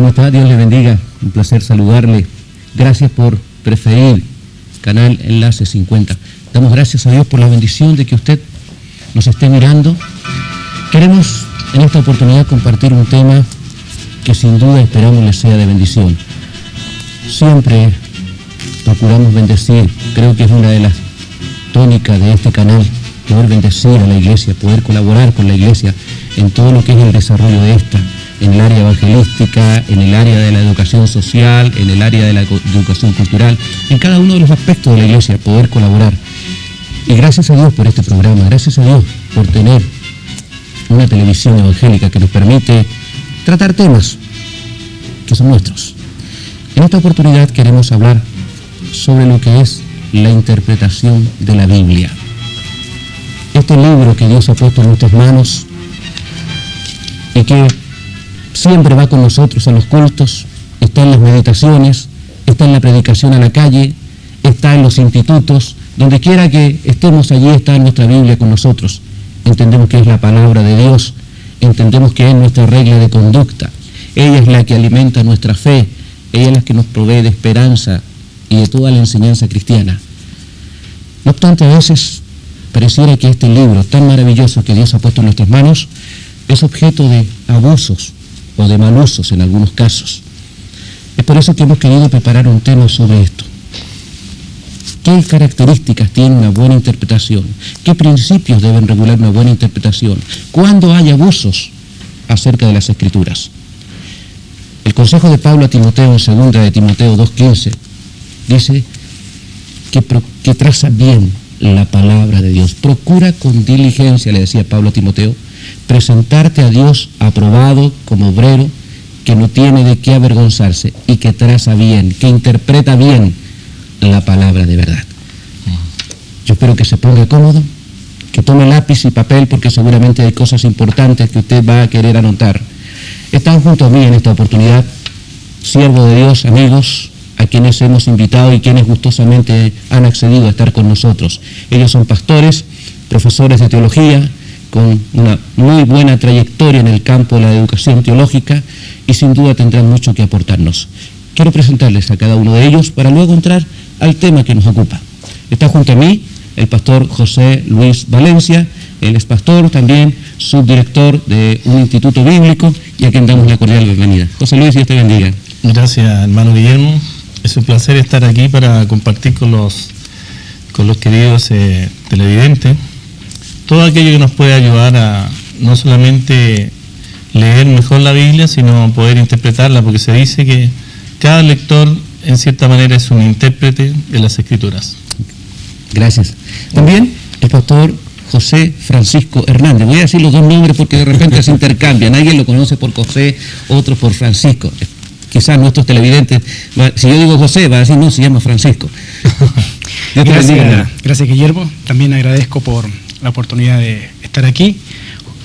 ¿Cómo está? Dios le bendiga. Un placer saludarle. Gracias por preferir Canal Enlace 50. Damos gracias a Dios por la bendición de que usted nos esté mirando. Queremos en esta oportunidad compartir un tema que sin duda esperamos le sea de bendición. Siempre procuramos bendecir. Creo que es una de las tónicas de este canal, poder bendecir a la iglesia, poder colaborar con la iglesia en todo lo que es el desarrollo de esta, en el área evangelística, en el área de la educación social, en el área de la educación cultural, en cada uno de los aspectos de la iglesia, poder colaborar. Y gracias a Dios por este programa, gracias a Dios por tener una televisión evangélica que nos permite tratar temas que son nuestros. En esta oportunidad queremos hablar sobre lo que es la interpretación de la Biblia. Este libro que Dios ha puesto en nuestras manos y que siempre va con nosotros a los cultos, está en las meditaciones, está en la predicación a la calle, está en los institutos, donde quiera que estemos allí está en nuestra Biblia con nosotros. Entendemos que es la palabra de Dios, entendemos que es nuestra regla de conducta. Ella es la que alimenta nuestra fe, ella es la que nos provee de esperanza y de toda la enseñanza cristiana. No obstante, a veces pareciera que este libro tan maravilloso que Dios ha puesto en nuestras manos es objeto de abusos o de mal usos en algunos casos. Es por eso que hemos querido preparar un tema sobre esto. ¿Qué características tiene una buena interpretación? ¿Qué principios deben regular una buena interpretación? ¿Cuándo hay abusos acerca de las Escrituras? El consejo de Pablo a Timoteo en 2 de Timoteo 2:15 dice que traza bien la palabra de Dios. Procura con diligencia, le decía Pablo a Timoteo, presentarte a Dios aprobado como obrero que no tiene de qué avergonzarse y que traza bien, que interpreta bien la palabra de verdad. Yo espero que se ponga cómodo, que tome lápiz y papel porque seguramente hay cosas importantes que usted va a querer anotar. Están junto a mí en esta oportunidad siervos de Dios, amigos, a quienes hemos invitado y quienes gustosamente han accedido a estar con nosotros. Ellos son pastores, profesores de teología, con una muy buena trayectoria en el campo de la educación teológica y sin duda tendrán mucho que aportarnos. Quiero presentarles a cada uno de ellos para luego entrar al tema que nos ocupa. Está junto a mí el pastor José Luis Valencia, él es pastor, también subdirector de un instituto bíblico y a quien damos la cordial bienvenida. José Luis, Dios te bendiga. Gracias, hermano Guillermo. Es un placer estar aquí para compartir con los queridos televidentes todo aquello que nos puede ayudar a no solamente leer mejor la Biblia, sino poder interpretarla, porque se dice que cada lector en cierta manera es un intérprete de las Escrituras. Gracias. También el pastor José Francisco Hernández. Voy a decir los dos nombres porque de repente se intercambian. Alguien lo conoce por José, otro por Francisco. Quizás nuestros televidentes, si yo digo José, va a decir, no, se llama Francisco. Gracias, Guillermo. También agradezco por la oportunidad de estar aquí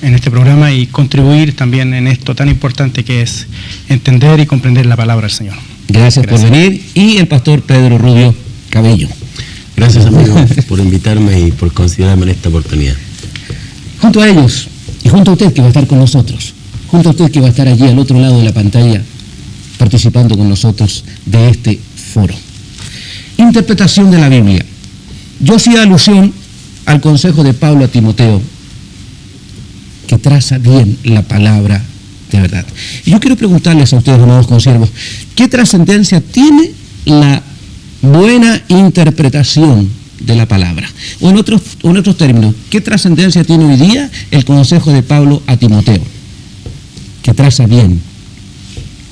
en este programa y contribuir también en esto tan importante que es entender y comprender la palabra del Señor. Gracias por venir. Y el pastor Pedro Rubio Cabello. Gracias, amigo, por invitarme y por considerarme en esta oportunidad. Junto a ellos y junto a usted que va a estar con nosotros, junto a usted que va a estar allí al otro lado de la pantalla participando con nosotros de este foro. Interpretación de la Biblia. Yo hacía alusión al consejo de Pablo a Timoteo, que traza bien la palabra de verdad. Y yo quiero preguntarles a ustedes, amados consiervos, ¿qué trascendencia tiene la buena interpretación de la palabra? O en otros términos, ¿qué trascendencia tiene hoy día el consejo de Pablo a Timoteo? Que traza bien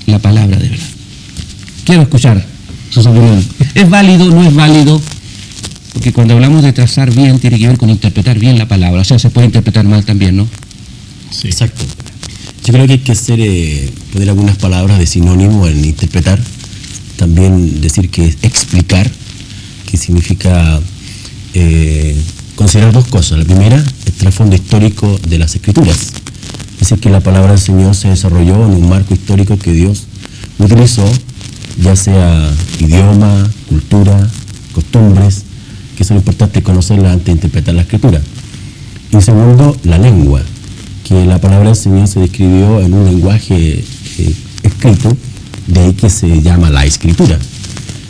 la palabra de verdad. Quiero escuchar sus opiniones. ¿Es válido? ¿No es válido? Porque cuando hablamos de trazar bien, tiene que ver con interpretar bien la palabra. O sea, se puede interpretar mal también, ¿no? Sí. Exacto. Yo creo que hay que poner algunas palabras de sinónimo en interpretar. También decir que es explicar, que significa considerar dos cosas. La primera, el trasfondo histórico de las Escrituras. Es decir, que la palabra del Señor se desarrolló en un marco histórico que Dios utilizó, ya sea idioma, cultura, costumbres, que es lo importante conocerla antes de interpretar la Escritura. Y segundo, la lengua, que la palabra del Señor se describió en un lenguaje escrito De ahí que se llama la escritura.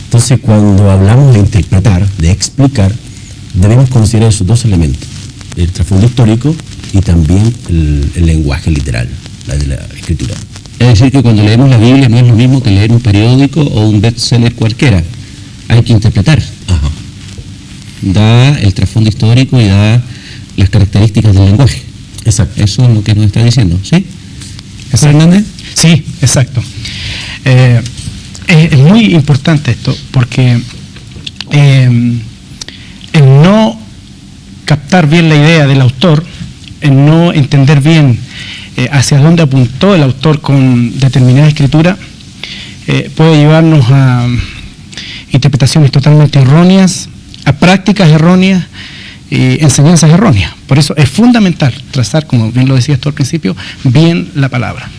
Entonces, cuando hablamos de interpretar, de explicar, debemos considerar esos dos elementos, el trasfondo histórico y también el lenguaje literal, la de la escritura. Es decir, que cuando leemos la Biblia no es lo mismo que leer un periódico o un bestseller cualquiera. Hay que interpretar. Ajá. Da el trasfondo histórico y da las características del lenguaje. Exacto. Eso es lo que nos está diciendo, ¿sí? ¿Pastor Hernández? Sí, exacto. Es muy importante esto, porque el no captar bien la idea del autor, el no entender bien hacia dónde apuntó el autor con determinada escritura, puede llevarnos a interpretaciones totalmente erróneas, a prácticas erróneas y enseñanzas erróneas. Por eso es fundamental trazar, como bien lo decías tú al principio, bien la palabra.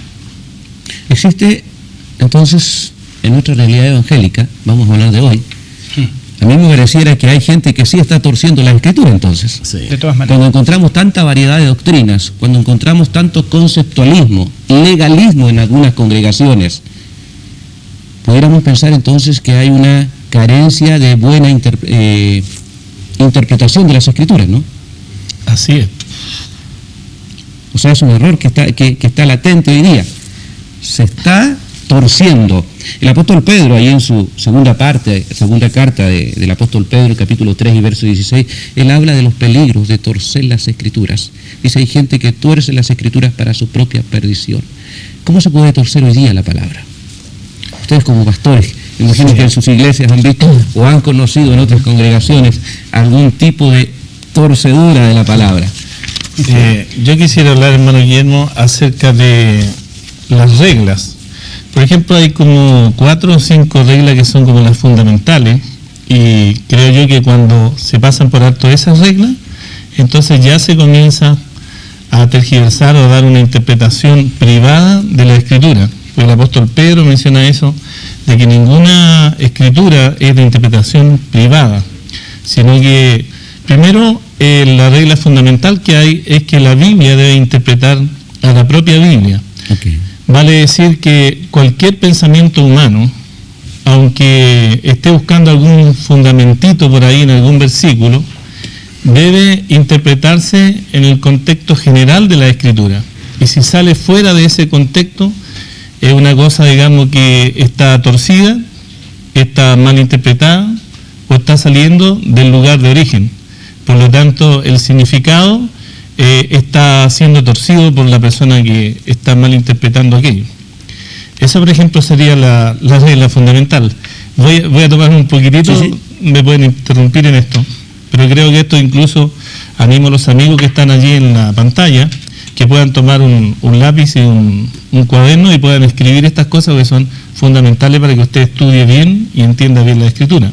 Existe, entonces, en nuestra realidad evangélica, vamos a hablar de hoy, a mí me pareciera que hay gente que sí está torciendo la escritura, entonces. Sí. De todas maneras. Cuando encontramos tanta variedad de doctrinas, cuando encontramos tanto conceptualismo, legalismo en algunas congregaciones, pudiéramos pensar entonces que hay una carencia de buena interpretación de las escrituras, ¿no? Así es. O sea, es un error que está latente hoy día. Se está torciendo. El apóstol Pedro, ahí en su segunda carta del apóstol Pedro, capítulo 3 y verso 16, él habla de los peligros de torcer las escrituras. Dice, hay gente que tuerce las escrituras para su propia perdición. ¿Cómo se puede torcer hoy día la palabra? Ustedes como pastores, imagino que en sus iglesias han visto o han conocido en otras congregaciones algún tipo de torcedura de la palabra. Yo quisiera hablar, hermano Guillermo, acerca de las reglas. Por ejemplo, hay como 4 o 5 reglas que son como las fundamentales, y creo yo que cuando se pasan por alto esas reglas, entonces ya se comienza a tergiversar o a dar una interpretación privada de la escritura. Pues el apóstol Pedro menciona eso, de que ninguna escritura es de interpretación privada, sino que primero la regla fundamental que hay es que la Biblia debe interpretar a la propia Biblia. Okay. Vale decir que cualquier pensamiento humano, aunque esté buscando algún fundamentito por ahí en algún versículo, debe interpretarse en el contexto general de la escritura. Y si sale fuera de ese contexto, es una cosa, digamos, que está torcida, está mal interpretada o está saliendo del lugar de origen. Por lo tanto, el significado está siendo torcido por la persona que está mal interpretando aquello. Esa, por ejemplo, sería la regla fundamental. Voy a tomar un poquitito, sí. Me pueden interrumpir en esto, pero creo que esto incluso animo a los amigos que están allí en la pantalla, que puedan tomar un lápiz y un cuaderno y puedan escribir estas cosas que son fundamentales para que usted estudie bien y entienda bien la escritura.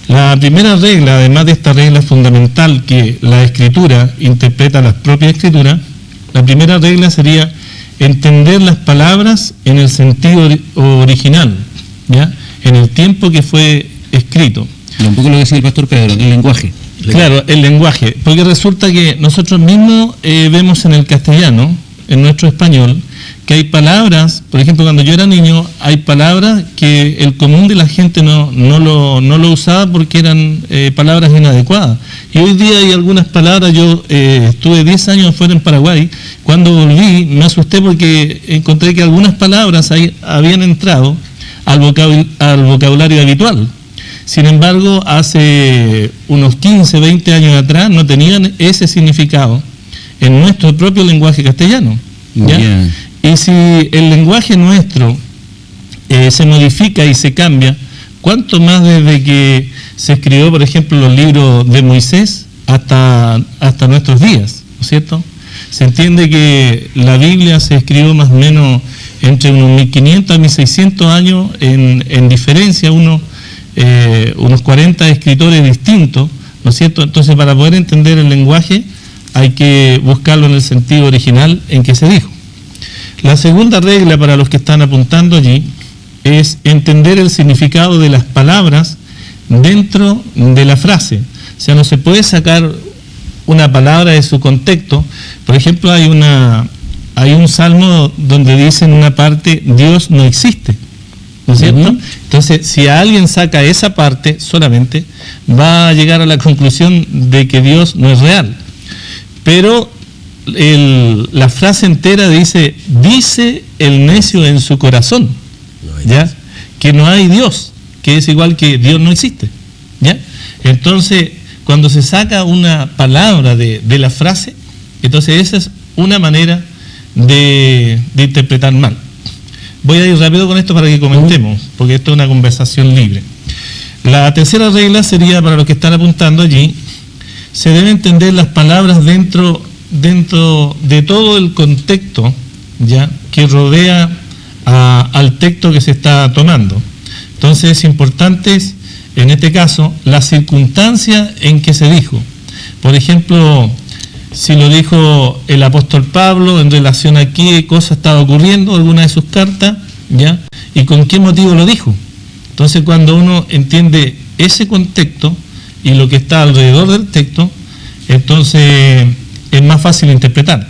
La primera regla, además de esta regla fundamental que la escritura interpreta las propias escrituras, la primera regla sería entender las palabras en el sentido original, ¿ya? En el tiempo que fue escrito. Y un poco lo que decía el pastor Pedro, el lenguaje. Claro, el lenguaje, porque resulta que nosotros mismos vemos en el castellano, en nuestro español, que hay palabras, por ejemplo, cuando yo era niño, hay palabras que el común de la gente no lo usaba porque eran palabras inadecuadas. Y hoy día hay algunas palabras, yo estuve 10 años fuera en Paraguay, cuando volví me asusté porque encontré que algunas palabras habían entrado al vocabulario habitual. Sin embargo, hace unos 15, 20 años atrás no tenían ese significado en nuestro propio lenguaje castellano, ¿ya? Yeah. Y si el lenguaje nuestro se modifica y se cambia, ¿cuánto más desde que se escribió, por ejemplo, los libros de Moisés hasta nuestros días, ¿no es cierto? Se entiende que la Biblia se escribió más o menos entre unos 1500 a 1600 años en diferencia, unos 40 escritores distintos, ¿no es cierto? Entonces, para poder entender el lenguaje hay que buscarlo en el sentido original en que se dijo. La segunda regla para los que están apuntando allí es entender el significado de las palabras dentro de la frase. O sea, no se puede sacar una palabra de su contexto. Por ejemplo, hay un salmo donde dice en una parte, Dios no existe. ¿no es cierto? Ujú. Entonces, si alguien saca esa parte solamente, va a llegar a la conclusión de que Dios no es real. Pero la frase entera dice el necio en su corazón, ¿ya? Que no hay Dios, que es igual que Dios no existe, ¿ya? Entonces, cuando se saca una palabra de la frase, entonces esa es una manera de interpretar mal. Voy a ir rápido con esto para que comentemos, porque esto es una conversación libre. La tercera regla sería, para los que están apuntando allí, se deben entender las palabras dentro de todo el contexto, ¿ya?, que rodea al texto que se está tomando. Entonces es importante, en este caso, la circunstancia en que se dijo. Por ejemplo, si lo dijo el apóstol Pablo en relación a qué cosa estaba ocurriendo, alguna de sus cartas, ¿ya?, y con qué motivo lo dijo. Entonces, cuando uno entiende ese contexto y lo que está alrededor del texto, entonces es más fácil interpretar.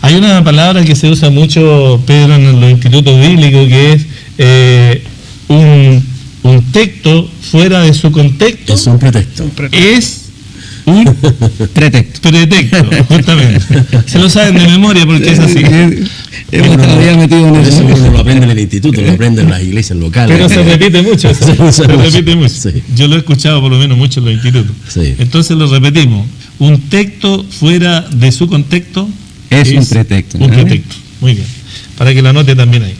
Hay una palabra que se usa mucho, Pedro, en los institutos bíblicos, que es un texto fuera de su contexto. Es un pretexto. Es un pretexto, justamente. Se lo saben de memoria porque es así. Hemos todavía metido en Por eso eso. uno lo aprende en el instituto, lo aprende en las iglesias locales. Pero se repite mucho eso. Se repite mucho. Sí. Yo lo he escuchado por lo menos mucho en los institutos. Sí. Entonces lo repetimos. Un texto fuera de su contexto Es un pretexto. Un ¿no? pretexto. Muy bien. Para que la anote también ahí.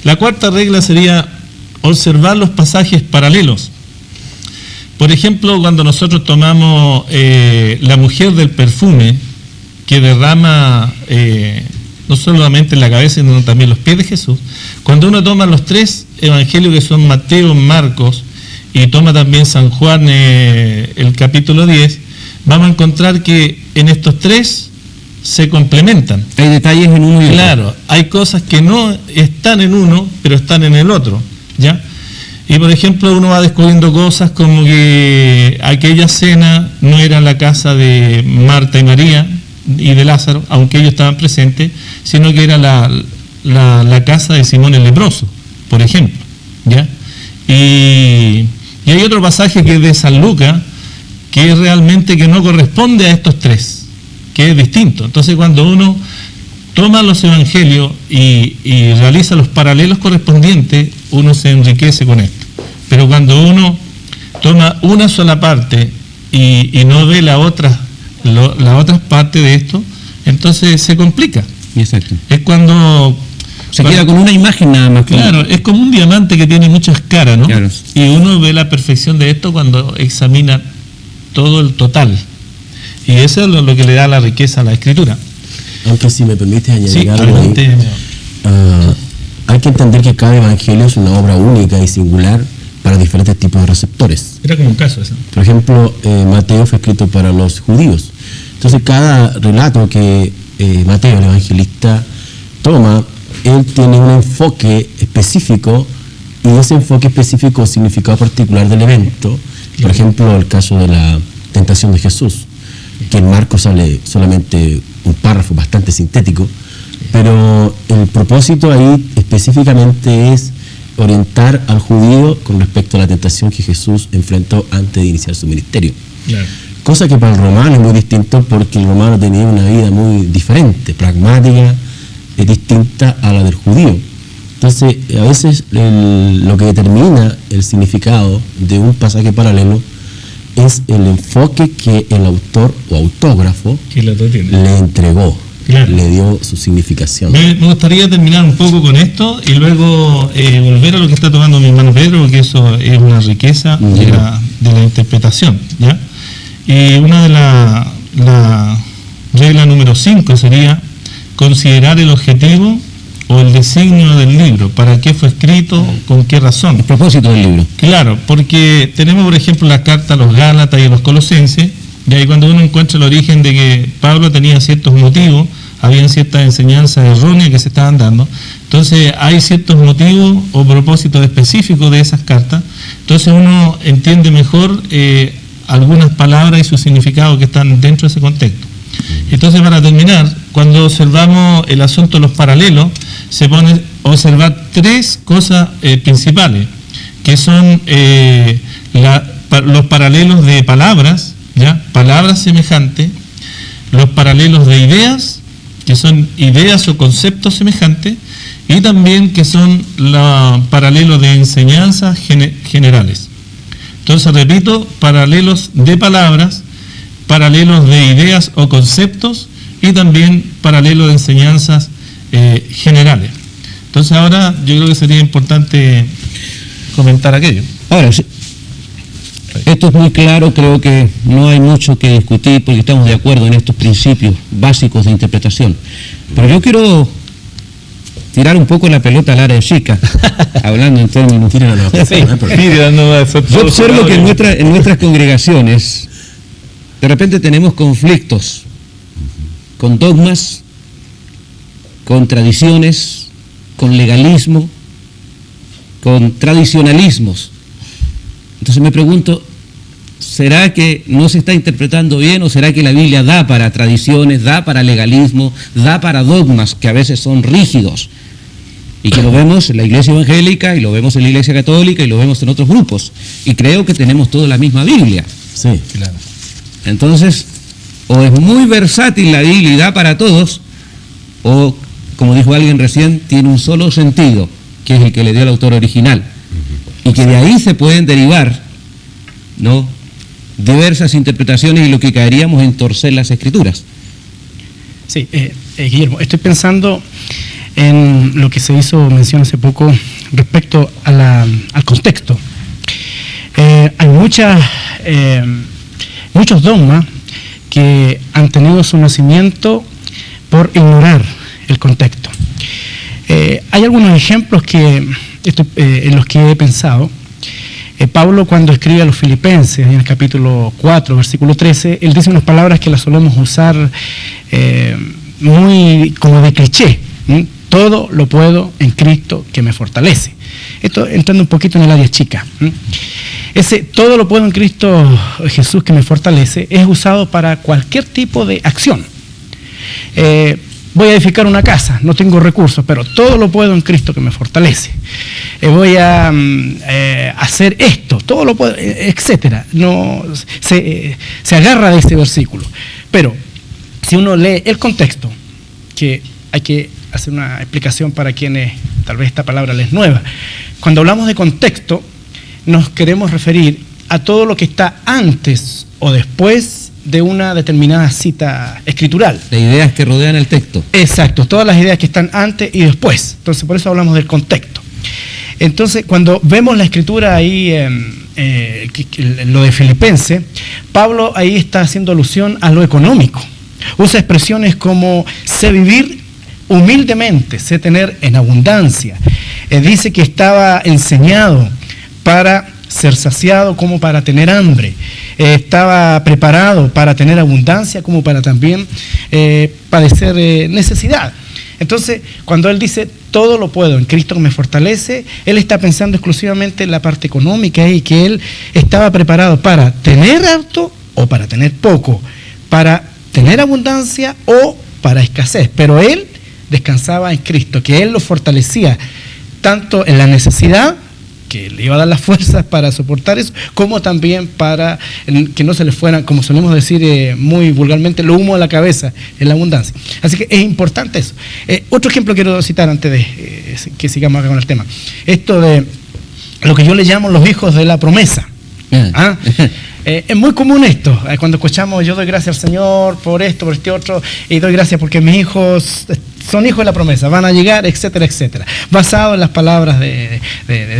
La cuarta regla sería observar los pasajes paralelos. Por ejemplo, cuando nosotros tomamos la mujer del perfume que derrama no solamente en la cabeza, sino también los pies de Jesús, cuando uno toma los tres evangelios que son Mateo, Marcos, y toma también San Juan el capítulo 10, vamos a encontrar que en estos tres se complementan. Hay detalles en uno y otro. Claro, hay cosas que no están en uno, pero están en el otro, ¿ya? Y por ejemplo, uno va descubriendo cosas como que aquella cena no era la casa de Marta y María y de Lázaro, aunque ellos estaban presentes, sino que era la casa de Simón el leproso, por ejemplo, ¿ya? Y hay otro pasaje que es de San Lucas, que es realmente que no corresponde a estos tres, que es distinto. Entonces, cuando uno toma los evangelios y realiza los paralelos correspondientes, uno se enriquece con esto. Pero cuando uno toma una sola parte y no ve las otras partes de esto, entonces se complica. Exacto. Es cuando Se queda con una imagen nada más. Claro, es como un diamante que tiene muchas caras, ¿no? Claro. Y uno ve la perfección de esto cuando examina todo el total. Y eso es lo que le da la riqueza a la escritura. Aunque si me permites añadir Sí, algo ahí, adelante. hay que entender que cada evangelio es una obra única y singular para diferentes tipos de receptores. Era como un caso eso. Por ejemplo, Mateo fue escrito para los judíos. Entonces, cada relato que Mateo, el evangelista, toma, él tiene un enfoque específico y ese enfoque específico es significado particular del evento. Por ejemplo, el caso de la tentación de Jesús, que en Marcos sale solamente un párrafo bastante sintético, pero el propósito ahí específicamente es orientar al judío con respecto a la tentación que Jesús enfrentó antes de iniciar su ministerio. Claro. Cosa que para el romano es muy distinto porque el romano tenía una vida muy diferente, pragmática, distinta a la del judío. Entonces, a veces lo que determina el significado de un pasaje paralelo es el enfoque que el autor o autógrafo Que la otra tiene. le entregó, Claro. le dio su significación. Me gustaría terminar un poco con esto y luego volver a lo que está tomando mi hermano Pedro, porque eso es una riqueza de la interpretación, ¿ya? Y una de la regla número 5 sería considerar el objetivo o el designio del libro, para qué fue escrito, con qué razón. El propósito del libro. Claro, porque tenemos, por ejemplo, la carta a los Gálatas y a los Colosenses, y ahí cuando uno encuentra el origen de que Pablo tenía ciertos motivos, habían ciertas enseñanzas erróneas que se estaban dando, entonces hay ciertos motivos o propósitos específicos de esas cartas, entonces uno entiende mejor algunas palabras y sus significados que están dentro de ese contexto. Entonces, para terminar, cuando observamos el asunto de los paralelos, se pone observar tres cosas principales, que son los paralelos de palabras, ¿ya? Palabras semejantes, los paralelos de ideas, que son ideas o conceptos semejantes, y también que son los paralelos de enseñanzas generales. Entonces, repito, paralelos de palabras, paralelos de ideas o conceptos, y también paralelos de enseñanzas generales. Entonces, ahora yo creo que sería importante comentar aquello. Ahora, esto es muy claro, creo que no hay mucho que discutir porque estamos de acuerdo en estos principios básicos de interpretación. Pero yo quiero tirar un poco la pelota al área chica, hablando en términos... Yo observo que en nuestras congregaciones de repente tenemos conflictos con dogmas, con tradiciones, con legalismo, con tradicionalismos. Entonces me pregunto, ¿será que no se está interpretando bien o será que la Biblia da para tradiciones, da para legalismo, da para dogmas que a veces son rígidos y que lo vemos en la iglesia evangélica y lo vemos en la iglesia católica y lo vemos en otros grupos? Y creo que tenemos toda la misma Biblia. Sí, claro. Entonces, o es muy versátil la Biblia y da para todos, o, como dijo alguien recién, tiene un solo sentido, que es el que le dio el autor original. Y que de ahí se pueden derivar, ¿no?, diversas interpretaciones y lo que caeríamos en torcer las Escrituras. Sí, Guillermo, estoy pensando en lo que se hizo mención hace poco respecto a al contexto. Hay muchos dogmas que han tenido su nacimiento por ignorar el contexto. Hay algunos ejemplos en los que he pensado. Pablo, cuando escribe a los Filipenses, en el capítulo 4, versículo 13, él dice unas palabras que las solemos usar muy como de cliché. Todo lo puedo en Cristo que me fortalece. Esto entrando un poquito en el área chica. Ese todo lo puedo en Cristo Jesús que me fortalece es usado para cualquier tipo de acción. Voy a edificar una casa, no tengo recursos, pero todo lo puedo en Cristo que me fortalece. Voy a hacer esto, todo lo puedo, etcétera. No, se agarra de este versículo. Pero si uno lee el contexto, que hay que hacer una explicación para quienes tal vez esta palabra les es nueva. Cuando hablamos de contexto, nos queremos referir a todo lo que está antes o después de una determinada cita escritural. Las ideas que rodean el texto. Exacto, todas las ideas que están antes y después. Entonces, por eso hablamos del contexto. Entonces, cuando vemos la escritura ahí, lo de Filipenses, Pablo ahí está haciendo alusión a lo económico. Usa expresiones como sé vivir humildemente, sé tener en abundancia. Dice que estaba enseñado para ser saciado como para tener hambre. Estaba preparado para tener abundancia como para también padecer necesidad. Entonces, cuando él dice todo lo puedo en Cristo que me fortalece, él está pensando exclusivamente en la parte económica y que él estaba preparado para tener harto o para tener poco, para tener abundancia o para escasez. Pero él descansaba en Cristo, que él lo fortalecía tanto en la necesidad, que le iba a dar las fuerzas para soportar eso, como también para que no se le fueran, como solemos decir muy vulgarmente, lo humo a la cabeza en la abundancia. Así que es importante eso. Otro ejemplo quiero citar antes de que sigamos acá con el tema. Esto de lo que yo le llamo los hijos de la promesa. Es muy común esto, cuando escuchamos yo doy gracias al Señor por esto, por este otro, y doy gracias porque mis hijos son hijos de la promesa, van a llegar, etcétera, etcétera. Basado en las palabras de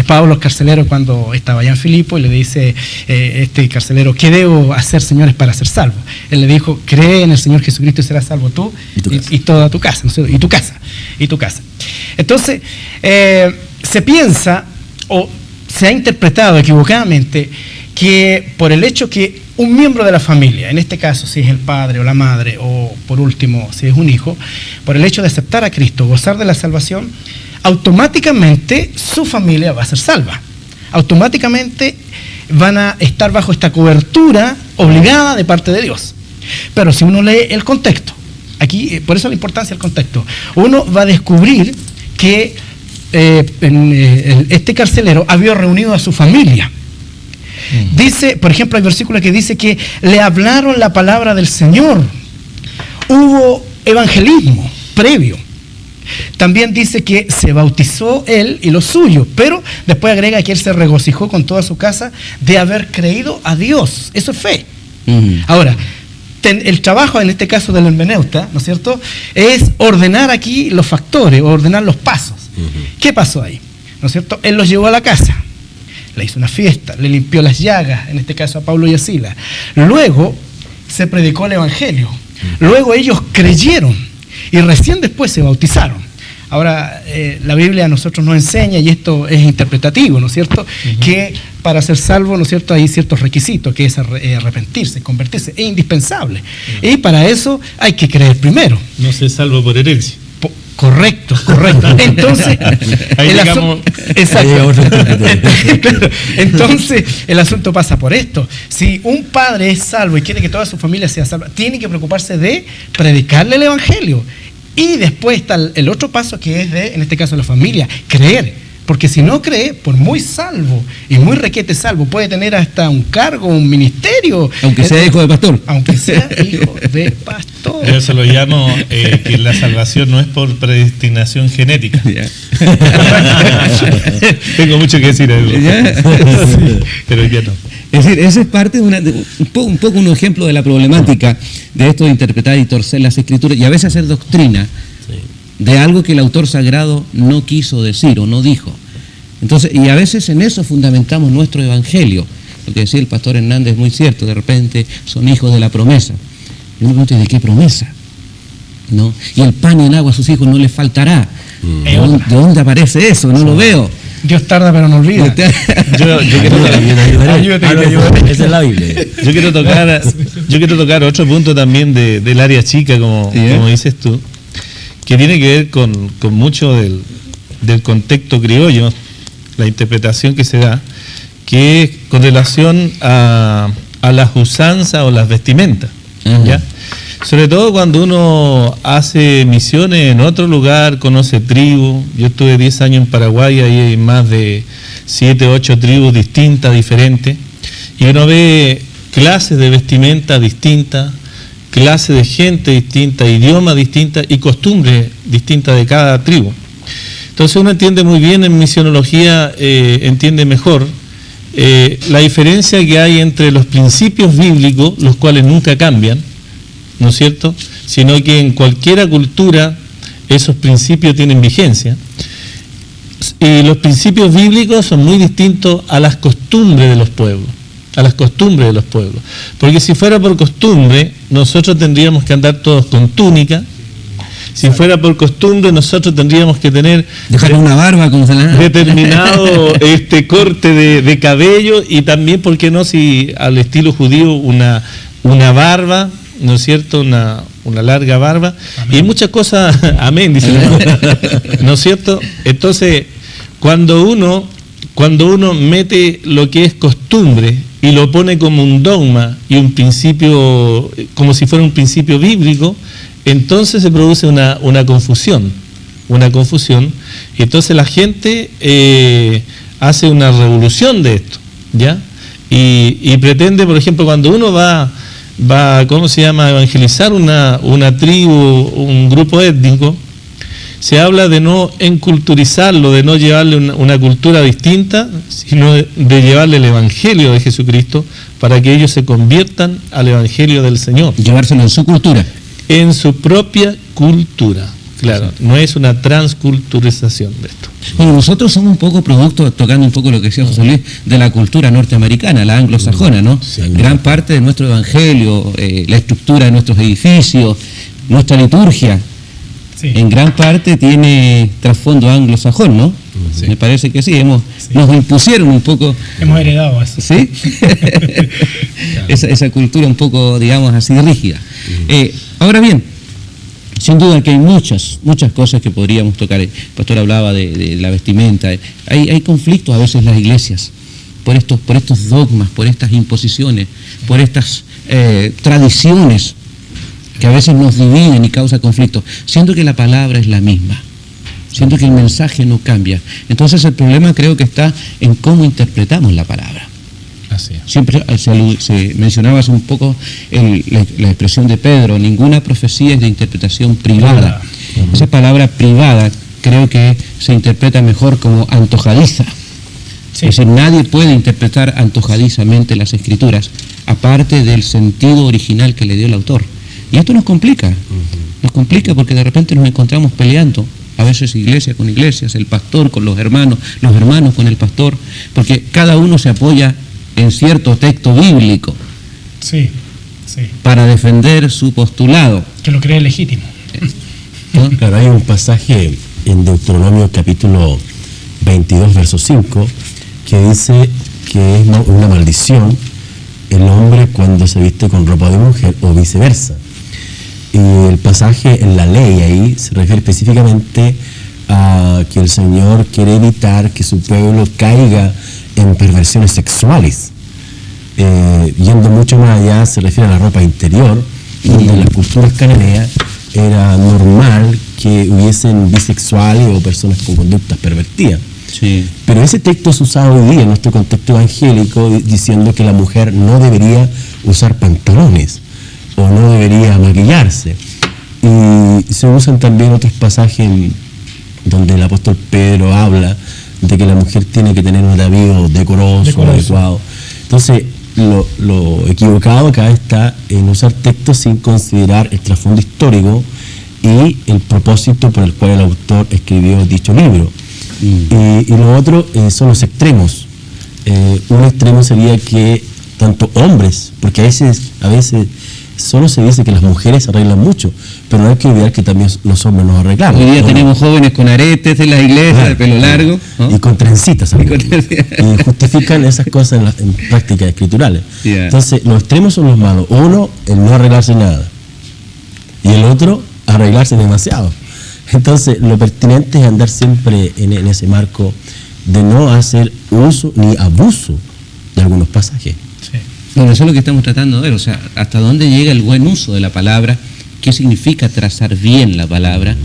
Pablo, el carcelero, cuando estaba allá en Filipo, y le dice este carcelero, ¿qué debo hacer, señores, para ser salvo? Él le dijo, cree en el Señor Jesucristo y serás salvo tú y toda tu casa, ¿no? y tu casa. Entonces, se piensa, o se ha interpretado equivocadamente, que por el hecho que un miembro de la familia, en este caso si es el padre o la madre, o por último si es un hijo, por el hecho de aceptar a Cristo, gozar de la salvación, automáticamente su familia va a ser salva. Automáticamente van a estar bajo esta cobertura obligada de parte de Dios. Pero si uno lee el contexto, aquí por eso la importancia del contexto, uno va a descubrir que este carcelero había reunido a su familia. Dice, por ejemplo, hay versículos que dice que le hablaron la palabra del Señor. Hubo evangelismo previo. También dice que se bautizó él y los suyos, pero después agrega que él se regocijó con toda su casa de haber creído a Dios. Eso es fe. Ahora, el trabajo en este caso del hermeneuta, ¿no es cierto?, es ordenar aquí los factores, ordenar los pasos. ¿Qué pasó ahí? ¿No es cierto? Él los llevó a la casa, le hizo una fiesta, le limpió las llagas, en este caso a Pablo y a Silas. Luego se predicó el evangelio. Luego ellos creyeron y recién después se bautizaron. Ahora, la Biblia a nosotros nos enseña, y esto es interpretativo, ¿no es cierto?, que para ser salvo, ¿no es cierto?, hay ciertos requisitos, que es arrepentirse, convertirse, es indispensable. Y para eso hay que creer primero. No se salvo por herencia. Correcto. Entonces, entonces, el asunto pasa por esto. Si un padre es salvo y quiere que toda su familia sea salva, tiene que preocuparse de predicarle el evangelio. Y después está el otro paso, que es de, en este caso, la familia, creer. Porque si no cree, por muy salvo y muy requete salvo, puede tener hasta un cargo, un ministerio. Aunque sea hijo de pastor. Aunque sea hijo de pastor. Yo se lo llamo que la salvación no es por predestinación genética. Tengo mucho que decir algo. Pero ya no. Es decir, ese es parte de un poco un ejemplo de la problemática de esto de interpretar y torcer las escrituras y a veces hacer doctrina de algo que el autor sagrado no quiso decir o no dijo. Entonces, y a veces en eso fundamentamos nuestro evangelio. Lo que decía el pastor Hernández es muy cierto, de repente son hijos de la promesa. Yo me pregunto, ¿de qué promesa? ¿No? Y el pan y el agua a sus hijos no les faltará. ¿De dónde aparece eso? No lo veo. Dios tarda pero no olvida. Esa es la Biblia. Yo quiero tocar otro punto también del área chica, como dices tú, que tiene que ver con mucho del contexto criollo, la interpretación que se da, que es con relación a las usanzas o las vestimentas. ¿Ya? Sobre todo cuando uno hace misiones en otro lugar, conoce tribus. Yo estuve 10 años en Paraguay, ahí hay más de 7, 8 tribus distintas, diferentes, y uno ve clases de vestimenta distintas, clases de gente distinta, idioma distinta y costumbres distintas de cada tribu. Entonces uno entiende muy bien en misionología, entiende mejor la diferencia que hay entre los principios bíblicos, los cuales nunca cambian, ¿no es cierto?, sino que en cualquier cultura esos principios tienen vigencia. Y los principios bíblicos son muy distintos a las costumbres de los pueblos. Porque si fuera por costumbre, nosotros tendríamos que andar todos con túnica. Si fuera por costumbre, nosotros tendríamos que tener dejar una barba como determinado corte de cabello, y también, ¿por qué no?, si al estilo judío una barba, ¿no es cierto?, una larga barba. Amén. Y muchas cosas, amén, dice el hermano, ¿no es cierto? Entonces, cuando uno mete lo que es costumbre y lo pone como un dogma y un principio, como si fuera un principio bíblico, entonces se produce una confusión, y entonces la gente hace una revolución de esto, ¿ya? Y pretende, por ejemplo, cuando uno va ¿cómo se llama?, evangelizar una tribu, un grupo étnico, se habla de no enculturizarlo, de no llevarle una cultura distinta, sino de llevarle el evangelio de Jesucristo para que ellos se conviertan al evangelio del Señor. Llevárselo en su cultura. En su propia cultura, claro, sí. No es una transculturización de esto. Bueno, nosotros somos un poco producto, tocando un poco lo que decía José Luis, de la cultura norteamericana, la anglosajona, ¿no? Sí, gran parte de nuestro evangelio, la estructura de nuestros edificios, nuestra liturgia, sí, en gran parte tiene trasfondo anglosajón, ¿no? Sí. Me parece que sí, nos impusieron un poco. Hemos heredado eso. ¿Sí? esa cultura un poco, digamos así, rígida. Ahora bien, sin duda que hay muchas cosas que podríamos tocar. El pastor hablaba de la vestimenta. Hay conflictos a veces en las iglesias por estos dogmas, por estas imposiciones, por estas tradiciones que a veces nos dividen y causa conflictos, siendo que la palabra es la misma. Siento que el mensaje no cambia. Entonces el problema creo que está en cómo interpretamos la palabra. Así es. Siempre se mencionaba hace un poco la expresión de Pedro, ninguna profecía es de interpretación privada. Esa palabra privada creo que se interpreta mejor como antojadiza. Sí. Es decir, nadie puede interpretar antojadizamente las Escrituras, aparte del sentido original que le dio el autor. Y esto nos complica. Nos complica porque de repente nos encontramos peleando, a veces iglesia con iglesias, el pastor con los hermanos con el pastor, porque cada uno se apoya en cierto texto bíblico Sí, sí. para defender su postulado. Que lo cree legítimo. ¿No? Claro, hay un pasaje en Deuteronomio capítulo 22, verso 5, que dice que es una maldición el hombre cuando se viste con ropa de mujer o viceversa. Y el pasaje en la ley ahí se refiere específicamente a que el Señor quiere evitar que su pueblo caiga en perversiones sexuales. Yendo mucho más allá, se refiere a la ropa interior, donde en las culturas cananeas era normal que hubiesen bisexuales o personas con conductas pervertidas. Sí. Pero ese texto es usado hoy día en nuestro contexto evangélico diciendo que la mujer no debería usar pantalones o no debería maquillarse. Y se usan también otros pasajes donde el apóstol Pedro habla de que la mujer tiene que tener un atavío decoroso, adecuado. Entonces, lo equivocado acá está en usar textos sin considerar el trasfondo histórico y el propósito por el cual el autor escribió dicho libro. Y lo otro son los extremos. Un extremo sería que tanto hombres, porque a veces solo se dice que las mujeres arreglan mucho, pero no hay que olvidar que también los hombres nos arreglamos. Hoy día tenemos jóvenes con aretes de las iglesias, de pelo largo, ¿no? Y con trencitas. Y justifican esas cosas en prácticas escriturales. Yeah. Entonces, los extremos son los malos. Uno, el no arreglarse nada. Y el otro, arreglarse demasiado. Entonces, lo pertinente es andar siempre en ese marco de no hacer uso ni abuso de algunos pasajes. Sí. Bueno, eso es lo que estamos tratando de ver, o sea, hasta dónde llega el buen uso de la palabra, qué significa trazar bien la palabra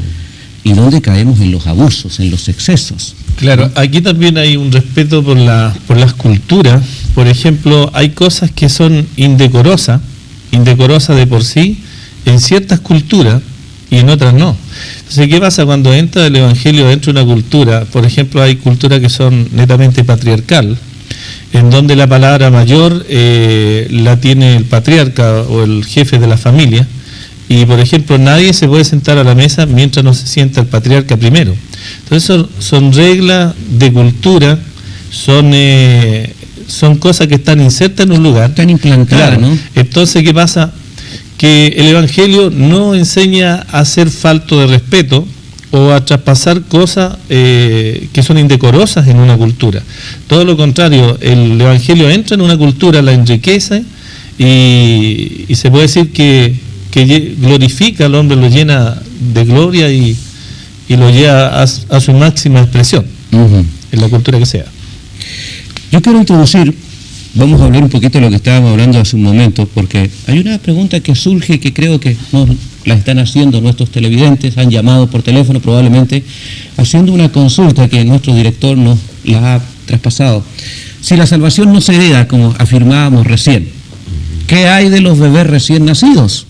y dónde caemos en los abusos, en los excesos. Claro, aquí también hay un respeto por las culturas. Por ejemplo, hay cosas que son indecorosas de por sí en ciertas culturas y en otras no. Entonces, ¿qué pasa cuando entra el Evangelio dentro de una cultura? Por ejemplo, hay culturas que son netamente patriarcal, en donde la palabra mayor la tiene el patriarca o el jefe de la familia, y por ejemplo nadie se puede sentar a la mesa mientras no se sienta el patriarca primero. Entonces son reglas de cultura, son cosas que están insertas en un lugar. Están implantadas, claro, ¿no? Entonces, ¿qué pasa? Que el Evangelio no enseña a ser falto de respeto o a traspasar cosas que son indecorosas en una cultura. Todo lo contrario, el Evangelio entra en una cultura, la enriquece y se puede decir que glorifica al hombre, lo llena de gloria y lo lleva a su máxima expresión en la cultura que sea. Yo quiero introducir, vamos a hablar un poquito de lo que estábamos hablando hace un momento, porque hay una pregunta que surge que creo que nos la están haciendo nuestros televidentes, han llamado por teléfono probablemente, haciendo una consulta que nuestro director nos la ha traspasado. Si la salvación no se hereda, como afirmábamos recién, ¿qué hay de los bebés recién nacidos?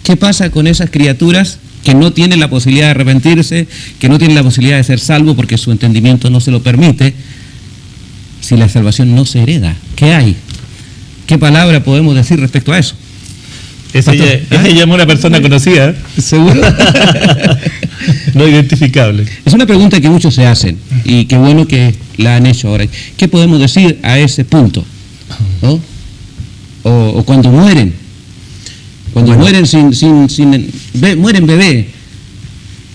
¿Qué pasa con esas criaturas que no tienen la posibilidad de arrepentirse, que no tienen la posibilidad de ser salvos porque su entendimiento no se lo permite? Si la salvación no se hereda, ¿qué hay? ¿Qué palabra podemos decir respecto a eso? Ese llamó a una persona conocida. ¿Seguro? No identificable. Es una pregunta que muchos se hacen y qué bueno que la han hecho ahora. ¿Qué podemos decir a ese punto? ¿No? O cuando mueren. Cuando mueren mueren bebés.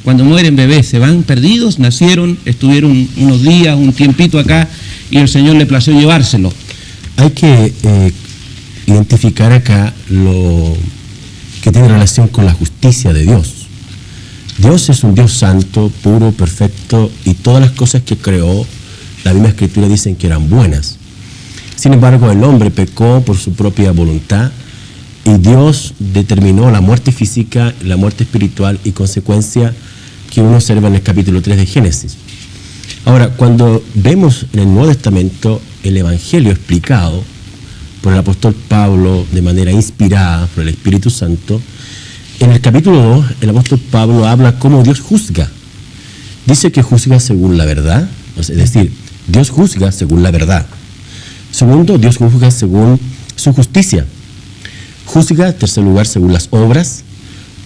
Cuando mueren bebés, ¿se van perdidos? Nacieron, estuvieron unos días, un tiempito acá y el Señor le plació llevárselo. Hay que identificar acá lo que tiene relación con la justicia de Dios. Dios es un Dios santo, puro, perfecto, y todas las cosas que creó, la misma Escritura dicen que eran buenas. Sin embargo, el hombre pecó por su propia voluntad y Dios determinó la muerte física, la muerte espiritual y consecuencia que uno observa en el capítulo 3 de Génesis. Ahora, cuando vemos en el Nuevo Testamento el Evangelio explicado por el apóstol Pablo de manera inspirada por el Espíritu Santo, en el capítulo 2 el apóstol Pablo habla cómo Dios juzga. Dice que juzga según la verdad, es decir, Dios juzga según la verdad. Segundo, Dios juzga según su justicia. Juzga, en tercer lugar, según las obras.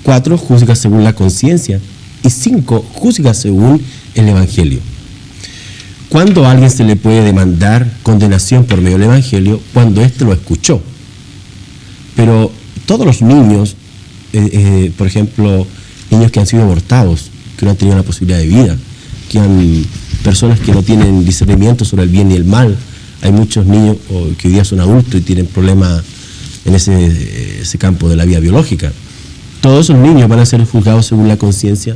4, juzga según la conciencia. Y 5, juzga según el Evangelio. ¿Cuándo a alguien se le puede demandar condenación por medio del Evangelio? Cuando éste lo escuchó. Pero todos los niños, por ejemplo, niños que han sido abortados, que no han tenido una posibilidad de vida, personas que no tienen discernimiento sobre el bien y el mal. Hay muchos niños que hoy día son adultos y tienen problemas en ese campo de la vida biológica. Todos esos niños van a ser juzgados según la conciencia,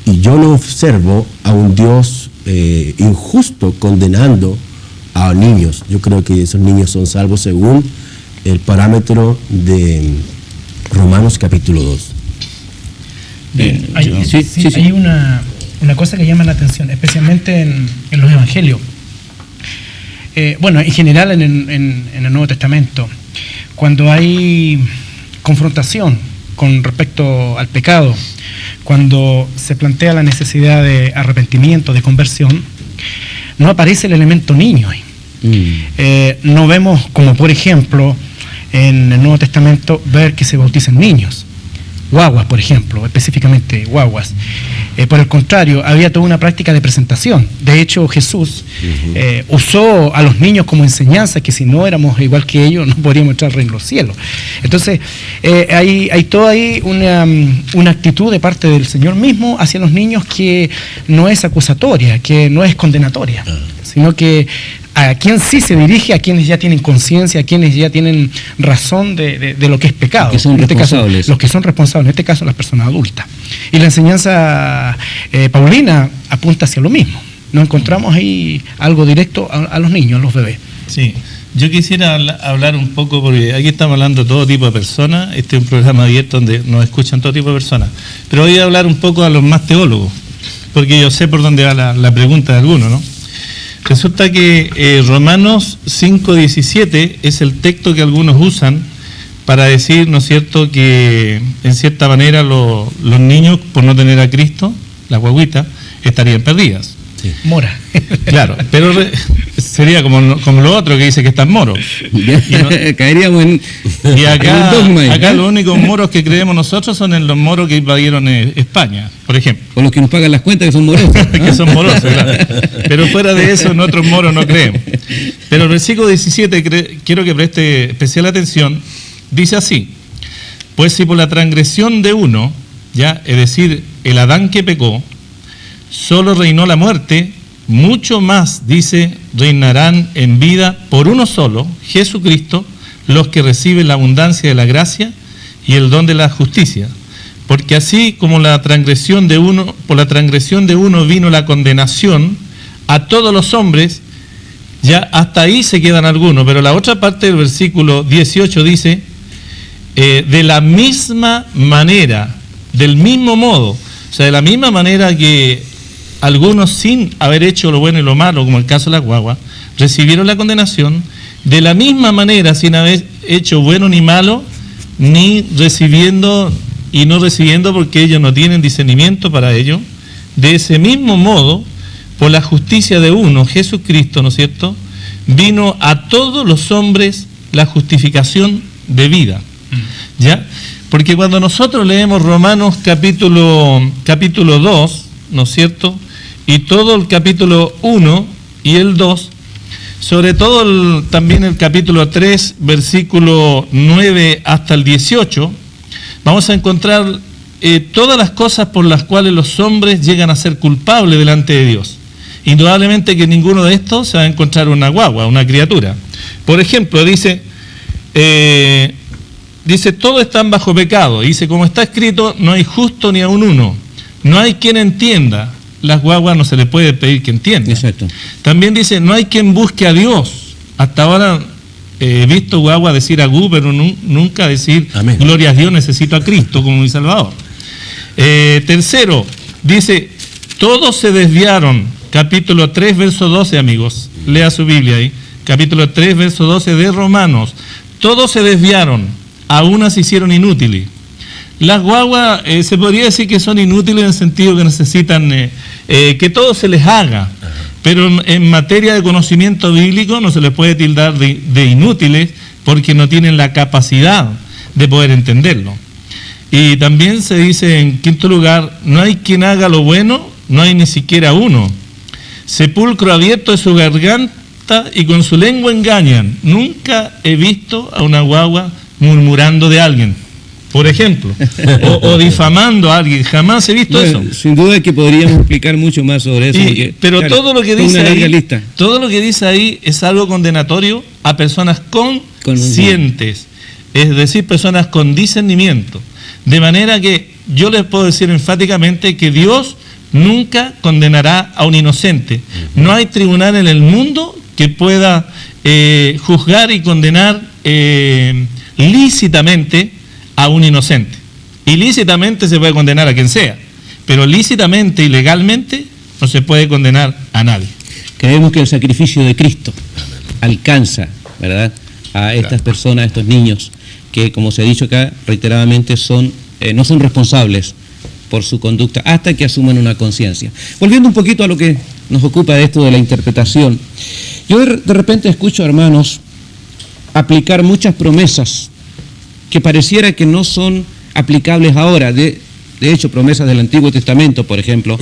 y yo no observo a un Dios injusto condenando a niños. Yo creo que esos niños son salvos según el parámetro de Romanos capítulo 2. Bien, hay una cosa que llama la atención, especialmente en los evangelios. Bueno, en general en el Nuevo Testamento, cuando hay confrontación con respecto al pecado, cuando se plantea la necesidad de arrepentimiento, de conversión, no aparece el elemento niño ahí. No vemos, como por ejemplo en el Nuevo Testamento, ver que se bautizan niños, guaguas, por ejemplo, específicamente guaguas. Por el contrario, había toda una práctica de presentación. De hecho, Jesús usó a los niños como enseñanza, que si no éramos igual que ellos, no podríamos entrar al reino de los cielos. Entonces, hay toda ahí una actitud de parte del Señor mismo hacia los niños que no es acusatoria, que no es condenatoria, sino que a quien sí se dirige, a quienes ya tienen conciencia, a quienes ya tienen razón de lo que es pecado. Que son en este responsables. caso, los que son responsables, en este caso las personas adultas. Y la enseñanza paulina apunta hacia lo mismo. Nos encontramos ahí algo directo a los niños, a los bebés. Sí, yo quisiera hablar un poco, porque aquí estamos hablando de todo tipo de personas. Este es un programa abierto donde nos escuchan todo tipo de personas. Pero voy a hablar un poco a los más teólogos, porque yo sé por dónde va la pregunta de algunos, ¿no? Resulta que Romanos 5:17 es el texto que algunos usan para decir, ¿no es cierto?, que en cierta manera los niños, por no tener a Cristo, las guaguitas, estarían perdidas. Sí. Mora. Claro, pero sería como lo otro que dice que están moros. Caeríamos en acá, un dogma. acá los únicos moros que creemos nosotros son en los moros que invadieron España, por ejemplo. O los que nos pagan las cuentas, que son morosos. Que son morosos, claro. Pero fuera de eso, en otros moros no creemos. Pero el versículo 17, quiero que preste especial atención, dice así: pues si por la transgresión de uno, ya, es decir, el Adán que pecó, solo reinó la muerte, mucho más, dice, reinarán en vida por uno solo, Jesucristo, los que reciben la abundancia de la gracia y el don de la justicia. Porque así como por la transgresión de uno vino la condenación a todos los hombres, ya hasta ahí se quedan algunos, pero la otra parte del versículo 18 dice, de la misma manera, del mismo modo, o sea, de la misma manera que algunos, sin haber hecho lo bueno y lo malo, como el caso de la guagua, recibieron la condenación, de la misma manera, sin haber hecho bueno ni malo, ni recibiendo y no recibiendo porque ellos no tienen discernimiento para ello, de ese mismo modo, por la justicia de uno, Jesucristo, ¿no es cierto?, vino a todos los hombres la justificación de vida. ¿Ya? Porque cuando nosotros leemos Romanos capítulo 2, ¿no es cierto?, y todo el capítulo 1 y el 2, sobre todo también el capítulo 3, versículo 9 hasta el 18, vamos a encontrar todas las cosas por las cuales los hombres llegan a ser culpables delante de Dios. Indudablemente que ninguno de estos se va a encontrar una guagua, una criatura. Por ejemplo, dice, todos están bajo pecado. Dice, como está escrito, no hay justo ni aun uno. No hay quien entienda. Las guaguas no se les puede pedir que entienda. Exacto. También dice, no hay quien busque a Dios. Hasta ahora he visto guagua decir agú, pero nunca decir, amén, gloria a Dios, necesito a Cristo como mi Salvador. Tercero, Dice, todos se desviaron, capítulo 3, verso 12, amigos. Lea su Biblia ahí. Capítulo 3, verso 12 de Romanos. Todos se desviaron, a unas se hicieron inútiles. Las guaguas se podría decir que son inútiles en el sentido que necesitan que todo se les haga. Pero en materia de conocimiento bíblico no se les puede tildar de inútiles porque no tienen la capacidad de poder entenderlo. Y también se dice en quinto lugar, no hay quien haga lo bueno, no hay ni siquiera uno. Sepulcro abierto es su garganta y con su lengua engañan. Nunca he visto a una guagua murmurando de alguien, por ejemplo, o difamando a alguien. Jamás he visto eso. Sin duda que podríamos explicar mucho más sobre eso. Pero claro, todo lo que dice ahí, todo lo que dice ahí es algo condenatorio a personas conscientes, es decir, personas con discernimiento. De manera que yo les puedo decir enfáticamente que Dios nunca condenará a un inocente. No hay tribunal en el mundo que pueda juzgar y condenar lícitamente a un inocente. Ilícitamente se puede condenar a quien sea, pero lícitamente y legalmente no se puede condenar a nadie. Creemos que el sacrificio de Cristo alcanza, ¿verdad?, a estas personas, a estos niños, que como se ha dicho acá reiteradamente no son responsables por su conducta hasta que asuman una conciencia. Volviendo un poquito a lo que nos ocupa de esto de la interpretación, yo de repente escucho, hermanos, aplicar muchas promesas que pareciera que no son aplicables ahora, de hecho promesas del Antiguo Testamento, por ejemplo.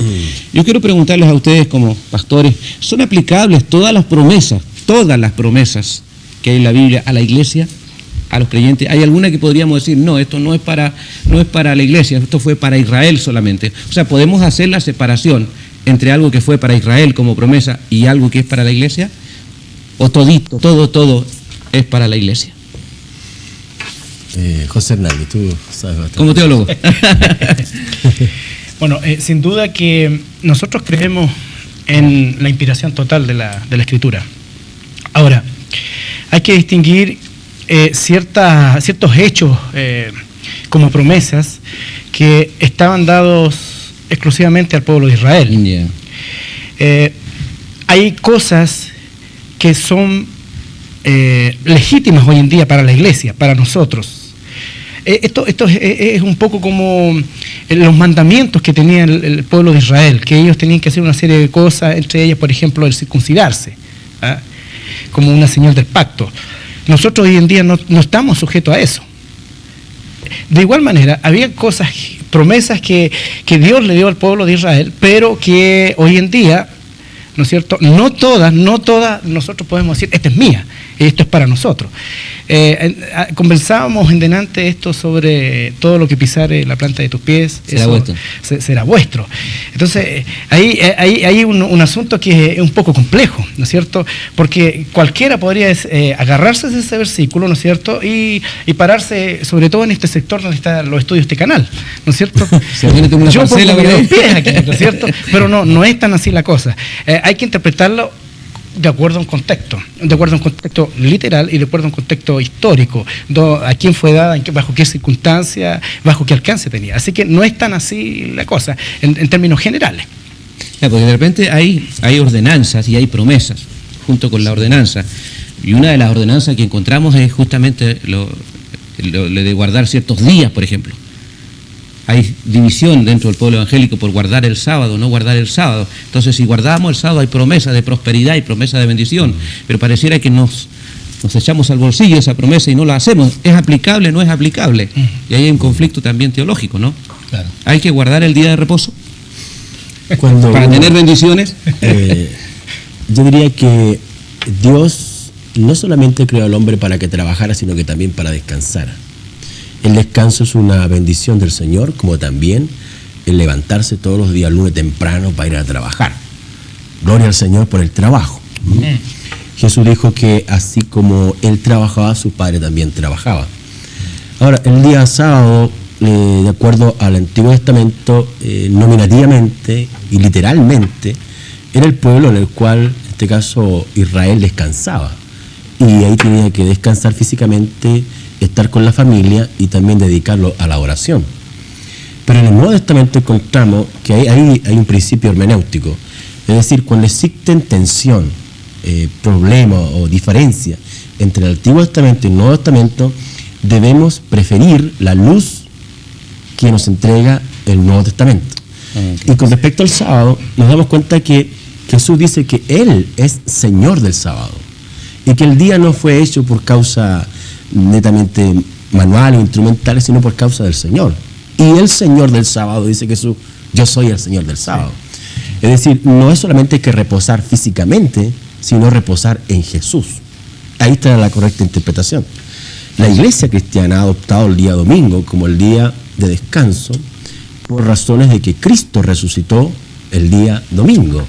Yo quiero preguntarles a ustedes como pastores, ¿son aplicables todas las promesas que hay en la Biblia a la iglesia, a los creyentes? ¿Hay alguna que podríamos decir, no, esto no es para la iglesia, esto fue para Israel solamente? O sea, ¿podemos hacer la separación entre algo que fue para Israel como promesa y algo que es para la iglesia? ¿O todito, todo es para la iglesia? José Hernández, tú sabes bastante. Como teólogo. Bueno, sin duda que nosotros creemos en la inspiración total de la Escritura. Ahora, hay que distinguir ciertos hechos como promesas que estaban dados exclusivamente al pueblo de Israel. Hay cosas que son legítimas hoy en día para la iglesia, para nosotros. Esto es un poco como los mandamientos que tenía el pueblo de Israel, que ellos tenían que hacer una serie de cosas, entre ellas, por ejemplo, el circuncidarse, como una señal del pacto. Nosotros hoy en día no estamos sujetos a eso. De igual manera, había cosas, promesas que Dios le dio al pueblo de Israel, pero que hoy en día, ¿no es cierto?, no todas nosotros podemos decir, esta es mía, esto es para nosotros. Conversábamos en delante esto sobre todo lo que pisare la planta de tus pies será vuestro. Entonces, ahí hay un asunto que es un poco complejo, ¿no es cierto? Porque cualquiera podría agarrarse de ese versículo, ¿no es cierto? Y pararse, sobre todo en este sector donde están los estudios de este canal, ¿no es cierto? Yo pongo los pies aquí, ¿no es cierto? Pero no es tan así la cosa. Hay que interpretarlo de acuerdo a un contexto literal y de acuerdo a un contexto histórico, a quién fue dada, bajo qué circunstancia, bajo qué alcance tenía. Así que no es tan así la cosa, en términos generales. Porque de repente hay ordenanzas y hay promesas junto con la ordenanza. Y una de las ordenanzas que encontramos es justamente lo de guardar ciertos días, por ejemplo. Hay división dentro del pueblo evangélico por guardar el sábado, no guardar el sábado. Entonces, si guardamos el sábado hay promesa de prosperidad y promesa de bendición, pero pareciera que nos echamos al bolsillo esa promesa y no la hacemos. ¿Es aplicable o no es aplicable? Y ahí hay un conflicto también teológico, ¿no? Claro. ¿Hay que guardar el día de reposo para tener bendiciones? Yo diría que Dios no solamente creó al hombre para que trabajara, sino que también para descansar. El descanso es una bendición del Señor, como también el levantarse todos los días lunes temprano para ir a trabajar. Gloria al Señor por el trabajo. Jesús dijo que así como Él trabajaba, su Padre también trabajaba. Ahora, el día sábado, de acuerdo al Antiguo Testamento, nominativamente y literalmente, era el pueblo en el cual, en este caso, Israel descansaba. Y ahí tenía que descansar físicamente, estar con la familia y también dedicarlo a la oración. Pero en el Nuevo Testamento encontramos que hay un principio hermenéutico. Es decir, cuando existen tensión, problema o diferencia entre el Antiguo Testamento y el Nuevo Testamento, debemos preferir la luz que nos entrega el Nuevo Testamento. Y con respecto al sábado, nos damos cuenta que Jesús dice que Él es Señor del sábado y que el día no fue hecho por causa netamente manual o instrumental, sino por causa del Señor. Y el Señor del sábado, dice Jesús, yo soy el Señor del sábado. Es decir, no es solamente que reposar físicamente, sino reposar en Jesús. Ahí está la correcta interpretación. La iglesia cristiana ha adoptado el día domingo como el día de descanso por razones de que Cristo resucitó el día domingo.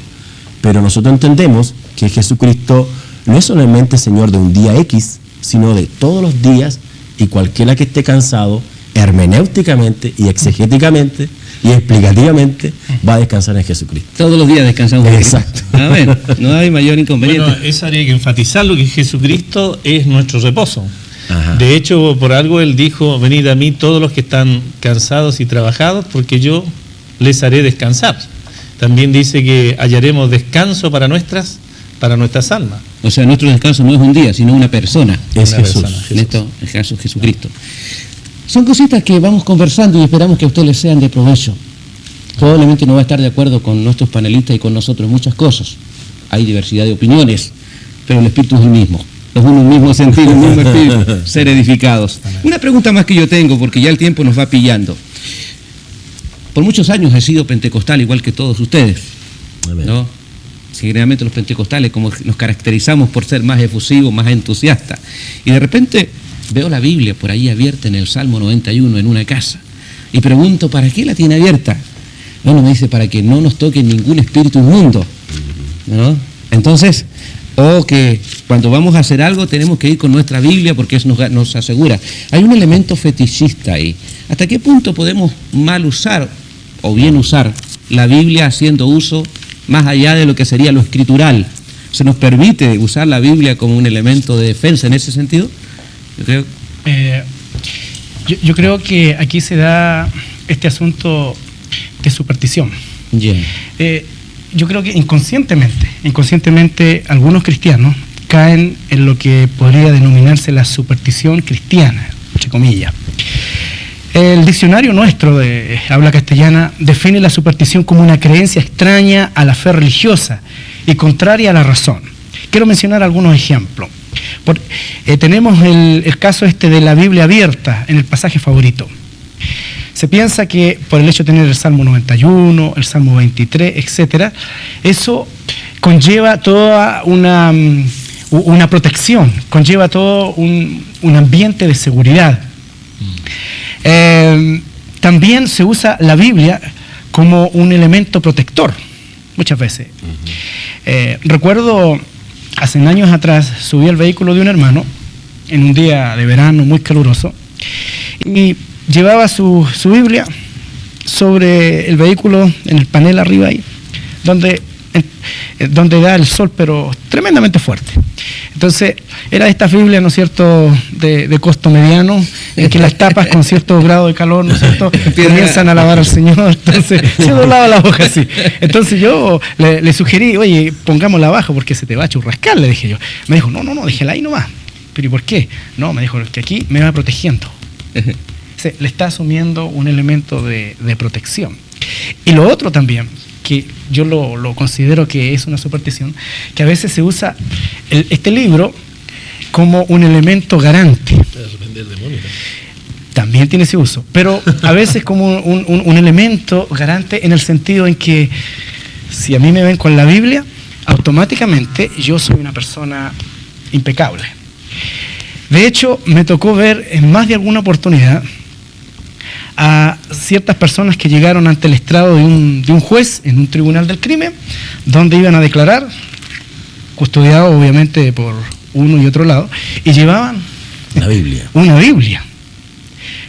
Pero nosotros entendemos que Jesucristo no es solamente Señor de un día X, sino de todos los días, y cualquiera que esté cansado, hermenéuticamente y exegéticamente y explicativamente va a descansar en Jesucristo. Todos los días descansamos. Exacto. Bueno, no hay mayor inconveniente. Bueno, eso habría que enfatizarlo, que Jesucristo es nuestro reposo. Ajá. De hecho, por algo Él dijo, venid a mí todos los que están cansados y trabajados, porque yo les haré descansar. También dice que hallaremos descanso para nuestras almas. O sea, nuestro descanso no es un día, sino una persona. Es Una Jesús. persona. En esto, en caso Jesucristo. Son cositas que vamos conversando y esperamos que a ustedes les sean de provecho. Probablemente no va a estar de acuerdo con nuestros panelistas y con nosotros en muchas cosas. Hay diversidad de opiniones, pero el espíritu es el mismo. Los unos mismos sentir, el mismo espíritu, ser edificados. Una pregunta más que yo tengo, porque ya el tiempo nos va pillando. Por muchos años he sido pentecostal, igual que todos ustedes, ¿no? Generalmente los pentecostales como nos caracterizamos por ser más efusivos, más entusiastas. Y de repente veo la Biblia por ahí abierta en el Salmo 91 en una casa. Y pregunto, ¿para qué la tiene abierta? Bueno, me dice, para que no nos toque ningún espíritu inmundo, ¿no? Entonces, que cuando vamos a hacer algo tenemos que ir con nuestra Biblia porque eso nos asegura. Hay un elemento fetichista ahí. ¿Hasta qué punto podemos mal usar o bien usar la Biblia haciendo uso más allá de lo que sería lo escritural? ¿Se nos permite usar la Biblia como un elemento de defensa en ese sentido? Yo creo que aquí se da este asunto de superstición. Yeah. Yo creo que inconscientemente algunos cristianos caen en lo que podría denominarse la superstición cristiana, entre comillas. El diccionario nuestro de habla castellana define la superstición como una creencia extraña a la fe religiosa y contraria a la razón. Quiero mencionar algunos ejemplos. Tenemos el caso de la Biblia abierta en el pasaje favorito. Se piensa que por el hecho de tener el Salmo 91, el Salmo 23, etcétera, eso conlleva toda una protección, conlleva todo un ambiente de seguridad. También se usa la Biblia como un elemento protector, muchas veces. Recuerdo, hace años atrás, subí al vehículo de un hermano en un día de verano muy caluroso y llevaba su Biblia sobre el vehículo, en el panel arriba ahí, donde da el sol, pero tremendamente fuerte. Entonces, era esta Biblia, ¿no es cierto?, de costo mediano, en que las tapas con cierto grado de calor, ¿no es cierto?, comienzan a alabar al Señor. Entonces, se doblaba la hoja así. Entonces yo le sugerí, oye, pongámosla abajo porque se te va a churrascar, le dije yo. Me dijo, no, déjela ahí nomás. ¿Pero y por qué? No, me dijo, que aquí me va protegiendo. Le está asumiendo un elemento de protección. Y lo otro también, que yo lo considero que es una superstición, que a veces se usa este libro como un elemento garante. También tiene ese uso, pero a veces como un elemento garante en el sentido en que si a mí me ven con la Biblia, automáticamente yo soy una persona impecable. De hecho, me tocó ver en más de alguna oportunidad a ciertas personas que llegaron ante el estrado de un juez en un tribunal del crimen, donde iban a declarar, custodiados obviamente por uno y otro lado, y llevaban una Biblia.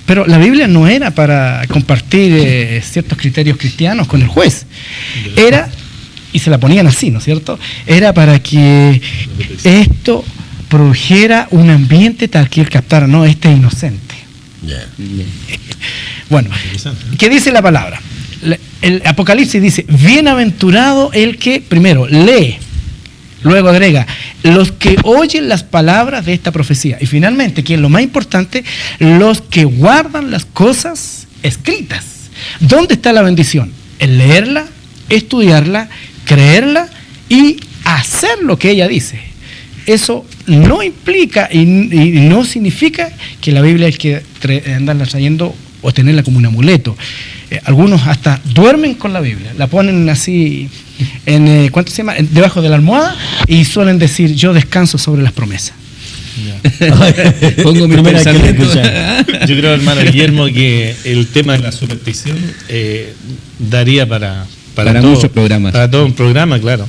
Pero la Biblia no era para compartir ciertos criterios cristianos con el juez, era, y se la ponían así, ¿no es cierto?, era para que esto produjera un ambiente tal que él captara, no, este es inocente. Bueno, ¿qué dice la palabra? El Apocalipsis dice, bienaventurado el que primero lee, luego agrega, los que oyen las palabras de esta profecía. Y finalmente, que es lo más importante, los que guardan las cosas escritas. ¿Dónde está la bendición? En leerla, estudiarla, creerla y hacer lo que ella dice. Eso no implica y no significa que la Biblia hay que andarla trayendo o tenerla como un amuleto. Algunos hasta duermen con la Biblia, la ponen así en ¿cuánto se llama? Debajo de la almohada y suelen decir, yo descanso sobre las promesas. Pongo mi pensamiento. Yo creo, hermano Guillermo, que el tema de la superstición daría para todo, muchos programas. Para todo un programa, claro.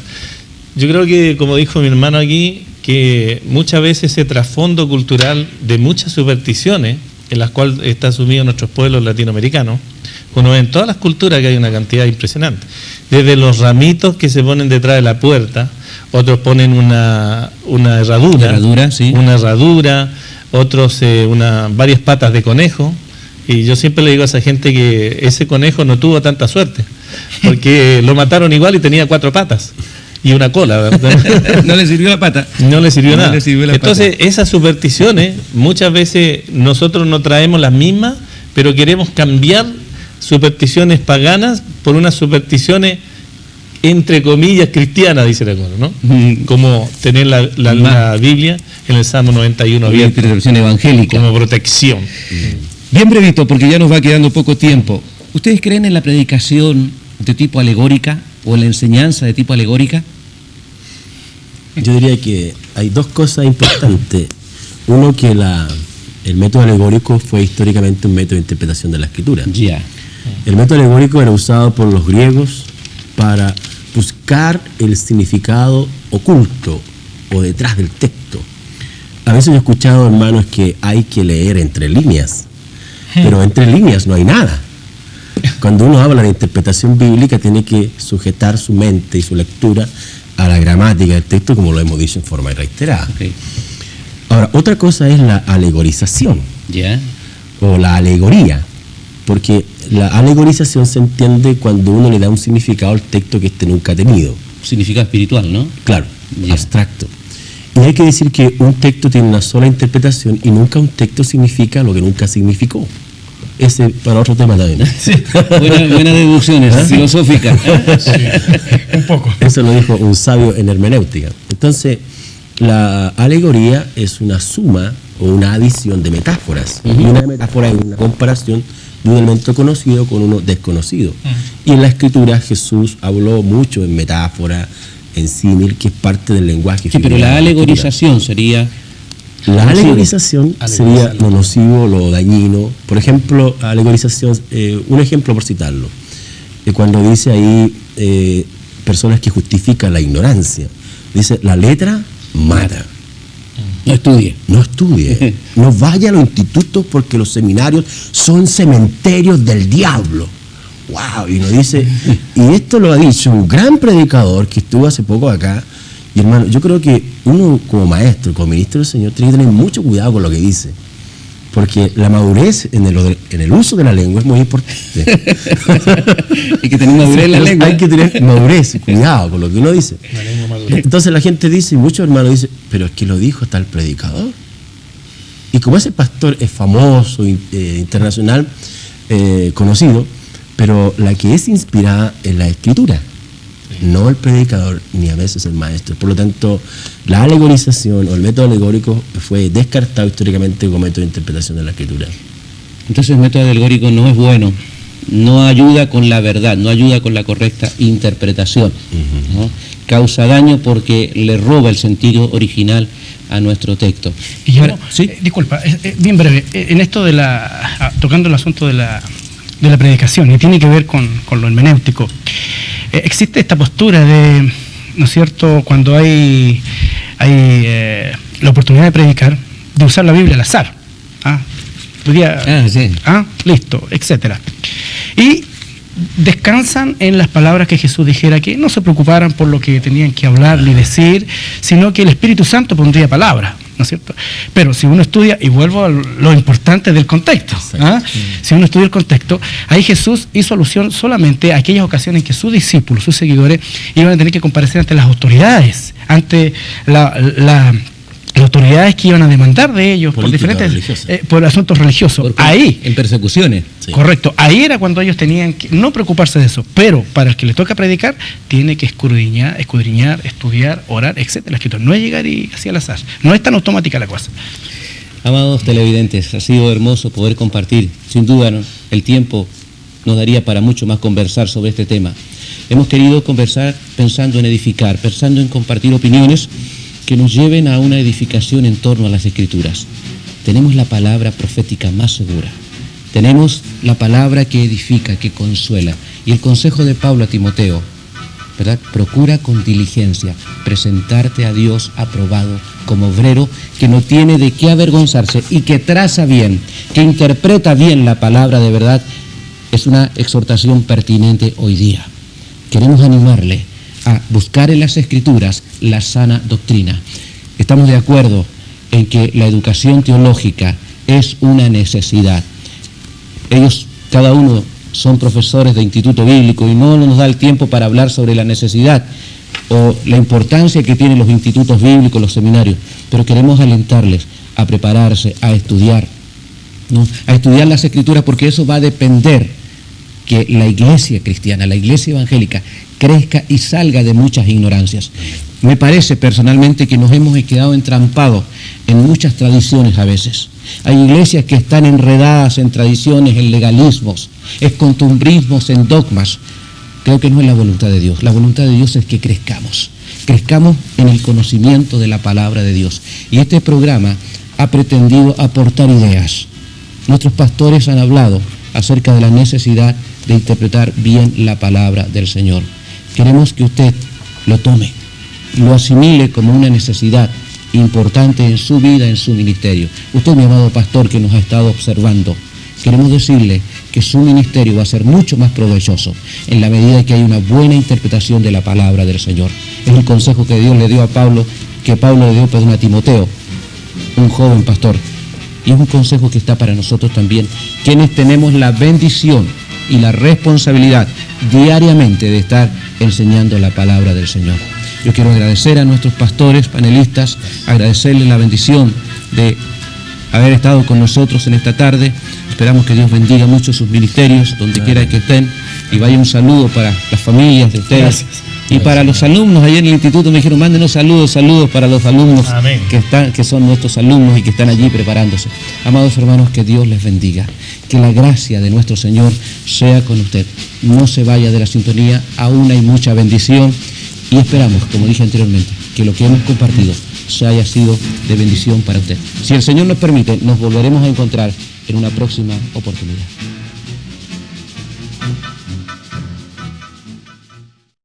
Yo creo que, como dijo mi hermano aquí, que muchas veces ese trasfondo cultural de muchas supersticiones, en las cuales está sumido nuestros pueblos latinoamericanos, uno ve en todas las culturas que hay una cantidad impresionante. Desde los ramitos que se ponen detrás de la puerta, otros ponen una herradura, sí. Una herradura, otros varias patas de conejo. Y yo siempre le digo a esa gente que ese conejo no tuvo tanta suerte, porque lo mataron igual y tenía 4 patas y una cola, ¿verdad? No le sirvió la pata. No le sirvió nada. Le sirvió la Entonces, pata. esas supersticiones, muchas veces nosotros no traemos las mismas, pero queremos cambiar supersticiones paganas por unas supersticiones entre comillas cristianas, dice el hermano, ¿no? Como tener la Biblia en el Salmo 91 abierta, Interpretación evangélica. como protección. Bien brevito, porque ya nos va quedando poco tiempo. ¿Ustedes creen en la predicación de tipo alegórica o en la enseñanza de tipo alegórica? Yo diría que hay dos cosas importantes. Uno, que el método alegórico fue históricamente un método de interpretación de la Escritura. Ya. El método alegórico era usado por los griegos para buscar el significado oculto o detrás del texto. A veces yo he escuchado, hermanos, que hay que leer entre líneas, pero entre líneas no hay nada. Cuando uno habla de interpretación bíblica, tiene que sujetar su mente y su lectura a la gramática del texto, como lo hemos dicho en forma reiterada. Okay. Ahora, otra cosa es la alegorización Ya. o la alegoría, porque la alegorización se entiende cuando uno le da un significado al texto que éste nunca ha tenido. Significado espiritual, ¿no? Claro, Ya. abstracto. Y hay que decir que un texto tiene una sola interpretación y nunca un texto significa lo que nunca significó. Ese para otro tema también. Sí. Buenas deducciones filosóficas. Sí, un poco. Eso lo dijo un sabio en hermenéutica. Entonces, la alegoría es una suma o una adición de metáforas. Y una metáfora es una comparación de un elemento conocido con uno desconocido. Y en la Escritura Jesús habló mucho en metáfora, en símil, que es parte del lenguaje. Sí, pero la alegorización sería... La alegorización sería lo nocivo, lo dañino. Por ejemplo, alegorización, un ejemplo por citarlo, cuando dice ahí personas que justifican la ignorancia, dice, la letra mata. No estudie. No estudie, no vaya a los institutos porque los seminarios son cementerios del diablo. Wow, y nos dice, y esto lo ha dicho un gran predicador que estuvo hace poco acá. Y hermano, yo creo que uno como maestro, como ministro del Señor, tiene que tener mucho cuidado con lo que dice, porque la madurez en el uso de la lengua es muy importante. Hay que tener madurez en la lengua. Hay que tener madurez y cuidado con lo que uno dice. Entonces la gente dice, y muchos hermanos dicen, pero es que lo dijo tal predicador. Y como ese pastor es famoso, internacional, conocido, pero la que es inspirada es la Escritura, no el predicador ni a veces el maestro. Por lo tanto, la alegorización o el método alegórico fue descartado históricamente como método de interpretación de la Escritura. Entonces el método alegórico no es bueno, no ayuda con la verdad, no ayuda con la correcta interpretación, ¿no? Causa daño porque le roba el sentido original a nuestro texto. Y yo, Bueno, ¿sí? disculpa, bien breve, en esto de tocando el asunto de la predicación, y tiene que ver con lo hermenéutico, existe esta postura de, ¿no es cierto?, cuando hay la oportunidad de predicar, de usar la Biblia al azar. Sí. Listo, etcétera. Y descansan en las palabras que Jesús dijera, que no se preocuparan por lo que tenían que hablar ni decir, sino que el Espíritu Santo pondría palabras. ¿no es cierto? Pero si uno estudia, y vuelvo a lo importante del contexto, ¿ah? Si uno estudia el contexto, ahí Jesús hizo alusión solamente a aquellas ocasiones en que sus discípulos, sus seguidores, iban a tener que comparecer ante las autoridades, ante las autoridades que iban a demandar de ellos por diferentes por asuntos religiosos. Ahí, en persecuciones. Sí. Correcto, ahí era cuando ellos tenían que no preocuparse de eso, pero para el que le toca predicar, tiene que escudriñar, estudiar, orar, etcétera. No es llegar y así al azar, no es tan automática la cosa. Amados televidentes, ha sido hermoso poder compartir. Sin duda, ¿no?, el tiempo nos daría para mucho más conversar sobre este tema. Hemos querido conversar pensando en edificar, pensando en compartir opiniones que nos lleven a una edificación en torno a las Escrituras. Tenemos la palabra profética más segura. Tenemos la palabra que edifica, que consuela. Y el consejo de Pablo a Timoteo, ¿verdad? Procura con diligencia presentarte a Dios aprobado como obrero que no tiene de qué avergonzarse y que traza bien, que interpreta bien la palabra de verdad. Es una exhortación pertinente hoy día. Queremos animarle a buscar en las Escrituras la sana doctrina. Estamos de acuerdo en que la educación teológica es una necesidad. Ellos, cada uno, son profesores de instituto bíblico y no nos da el tiempo para hablar sobre la necesidad o la importancia que tienen los institutos bíblicos, los seminarios, pero queremos alentarles a prepararse, a estudiar, ¿no?, a estudiar las Escrituras, porque eso va a depender que la iglesia cristiana, la iglesia evangélica, crezca y salga de muchas ignorancias. Me parece personalmente que nos hemos quedado entrampados en muchas tradiciones a veces. Hay iglesias que están enredadas en tradiciones, en legalismos, en costumbrismos, en dogmas. Creo que no es la voluntad de Dios. La voluntad de Dios es que crezcamos en el conocimiento de la palabra de Dios. Y este programa ha pretendido aportar ideas. Nuestros pastores han hablado acerca de la necesidad de interpretar bien la palabra del Señor. Queremos que usted lo tome, lo asimile como una necesidad importante en su vida, en su ministerio. Usted, mi amado pastor, que nos ha estado observando, queremos decirle que su ministerio va a ser mucho más provechoso en la medida que hay una buena interpretación de la palabra del Señor. Es el consejo que Dios le dio a Pablo, que Pablo le dio a Timoteo, un joven pastor. Y es un consejo que está para nosotros también, quienes tenemos la bendición y la responsabilidad diariamente de estar enseñando la palabra del Señor. Yo quiero agradecer a nuestros pastores, panelistas, agradecerles la bendición de haber estado con nosotros en esta tarde. Esperamos que Dios bendiga mucho sus ministerios, donde quiera que estén, y vaya un saludo para las familias de ustedes. Gracias. Y para los alumnos, ayer en el instituto me dijeron, mándenos saludos para los alumnos que son nuestros alumnos y que están allí preparándose. Amados hermanos, que Dios les bendiga. Que la gracia de nuestro Señor sea con usted. No se vaya de la sintonía, aún hay mucha bendición y esperamos, como dije anteriormente, que lo que hemos compartido se haya sido de bendición para usted. Si el Señor nos permite, nos volveremos a encontrar en una próxima oportunidad.